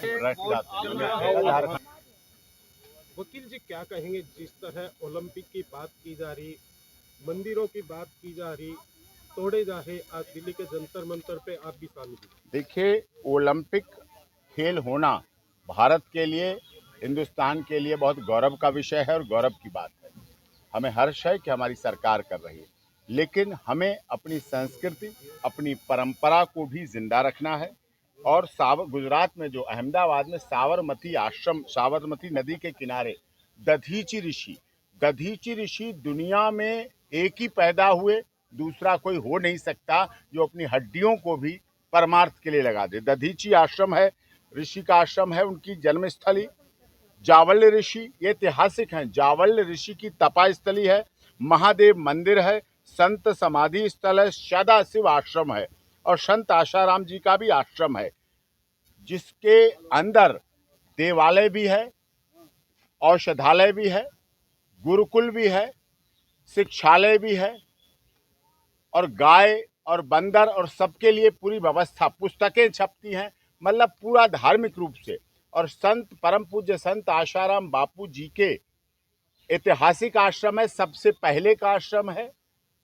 रख जाते हैं। वकील जी क्या कहेंगे, जिस तरह ओलंपिक की बात की जा रही, मंदिरों की बात की जा रही, तोड़े जा रहे, आज दिल्ली के जंतर मंतर पे आप भी शामिल हैं। देखिए, ओलंपिक खेल होना भारत के लिए, हिंदुस्तान के लिए बहुत गौरव का विषय है और गौरव की बात है। हमें हर्ष है कि हमारी सरकार कर रही है, लेकिन हमें अपनी संस्कृति, अपनी परंपरा को भी जिंदा रखना है। और गुजरात में जो अहमदाबाद में साबरमती आश्रम, साबरमती नदी के किनारे दधीची ऋषि दुनिया में एक ही पैदा हुए, दूसरा कोई हो नहीं सकता जो अपनी हड्डियों को भी परमार्थ के लिए लगा दे। दधीची आश्रम है, ऋषि का आश्रम है, उनकी जन्मस्थली। जावल्य ऋषि ये ऐतिहासिक हैं, जावल्य ऋषि की तपास्थली है, महादेव मंदिर है, संत समाधि स्थल है, सदाशिव आश्रम है और संत आशाराम जी का भी आश्रम है, जिसके अंदर देवालय भी है, औषधालय भी है, गुरुकुल भी है, शिक्षालय भी है और गाय और बंदर और सबके लिए पूरी व्यवस्था, पुस्तकें छपती हैं, मतलब पूरा धार्मिक रूप से। और संत परम पूज्य संत आशाराम बापू जी के ऐतिहासिक आश्रम है, सबसे पहले का आश्रम है,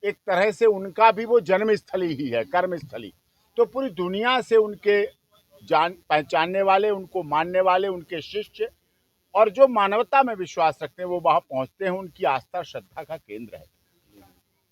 एक तरह से उनका भी वो जन्मस्थली ही है, कर्मस्थली। तो पूरी दुनिया से उनके पहचानने वाले, उनको मानने वाले, उनके शिष्य और जो मानवता में विश्वास रखते हैं वो वहां पहुंचते हैं, उनकी आस्था श्रद्धा का केंद्र है।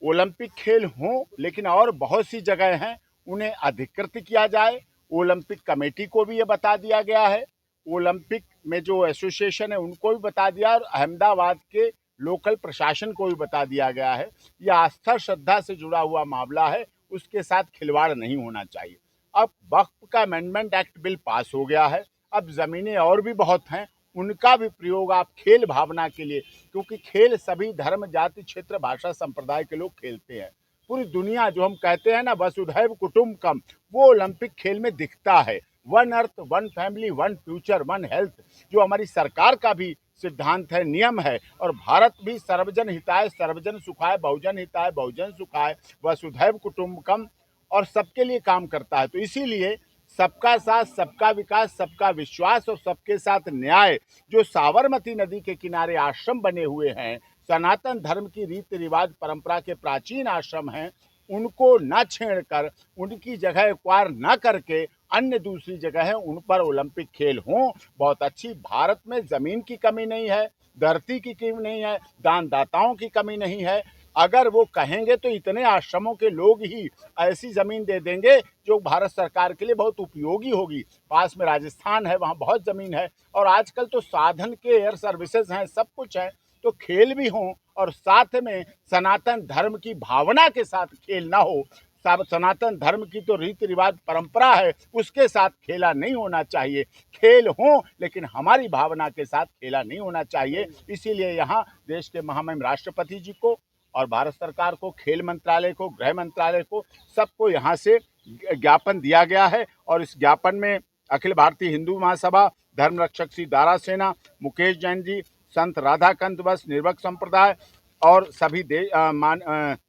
ओलंपिक खेल हों, लेकिन और बहुत सी जगह हैं, उन्हें अधिकृत किया जाए। ओलंपिक कमेटी को भी ये बता दिया गया है, ओलंपिक में जो एसोसिएशन है उनको भी बता दिया और अहमदाबाद के लोकल प्रशासन को भी बता दिया गया है। यह आस्था श्रद्धा से जुड़ा हुआ मामला है, उसके साथ खिलवाड़ नहीं होना चाहिए। अब वक्फ का अमेंडमेंट एक्ट बिल पास हो गया है, अब ज़मीनें और भी बहुत हैं, उनका भी प्रयोग आप खेल भावना के लिए, क्योंकि खेल सभी धर्म, जाति, क्षेत्र, भाषा, संप्रदाय के लोग खेलते हैं। पूरी दुनिया, जो हम कहते हैं ना वसुधैव कुटुंबकम, वो ओलंपिक खेल में दिखता है। One earth, one family, one future, one health, जो हमारी सरकार का भी सिद्धांत है, नियम है। और भारत भी सर्वजन हिताय सर्वजन सुखाय, बहुजन हिताय बहुजन सुखाय, वसुधैव कुटुंबकम और सबके लिए काम करता है। तो इसीलिए सबका साथ, सबका विकास, सबका विश्वास और सबके साथ न्याय, जो साबरमती नदी के किनारे आश्रम बने हुए हैं, सनातन धर्म की रीति रिवाज परंपरा के प्राचीन आश्रम हैं, उनको न छेड़कर, उनकी जगह एक्वायर न करके अन्य दूसरी जगह है उन पर ओलंपिक खेल हों, बहुत अच्छी। भारत में जमीन की कमी नहीं है, धरती की कमी नहीं है, दानदाताओं की कमी नहीं है। अगर वो कहेंगे तो इतने आश्रमों के लोग ही ऐसी जमीन दे देंगे जो भारत सरकार के लिए बहुत उपयोगी होगी। पास में राजस्थान है, वहाँ बहुत जमीन है और आजकल तो साधन के एयर सर्विसेज हैं, सब कुछ है। तो खेल भी हों और साथ में सनातन धर्म की भावना के साथ खेल ना हो। सनातन धर्म की तो रीति रिवाज परंपरा है, उसके साथ खेला नहीं होना चाहिए। खेल हो लेकिन हमारी भावना के साथ खेला नहीं होना चाहिए। इसीलिए यहाँ देश के महामहिम राष्ट्रपति जी को और भारत सरकार को, खेल मंत्रालय को, गृह मंत्रालय को, सबको यहाँ से ज्ञापन दिया गया है। और इस ज्ञापन में अखिल भारतीय हिंदू महासभा, धर्म रक्षक श्री दारा सेना, मुकेश जैन जी, संत राधाकांत बस, निर्भक संप्रदाय और सभी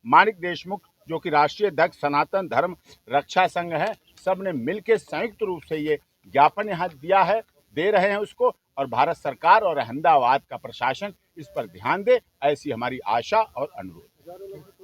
मानिक देशमुख जो कि राष्ट्रीय अध्यक्ष सनातन धर्म रक्षा संघ है, सब ने मिलकर संयुक्त रूप से ये ज्ञापन यहाँ दिया है, दे रहे हैं उसको। और भारत सरकार और अहमदाबाद का प्रशासन इस पर ध्यान दे, ऐसी हमारी आशा और अनुरोध।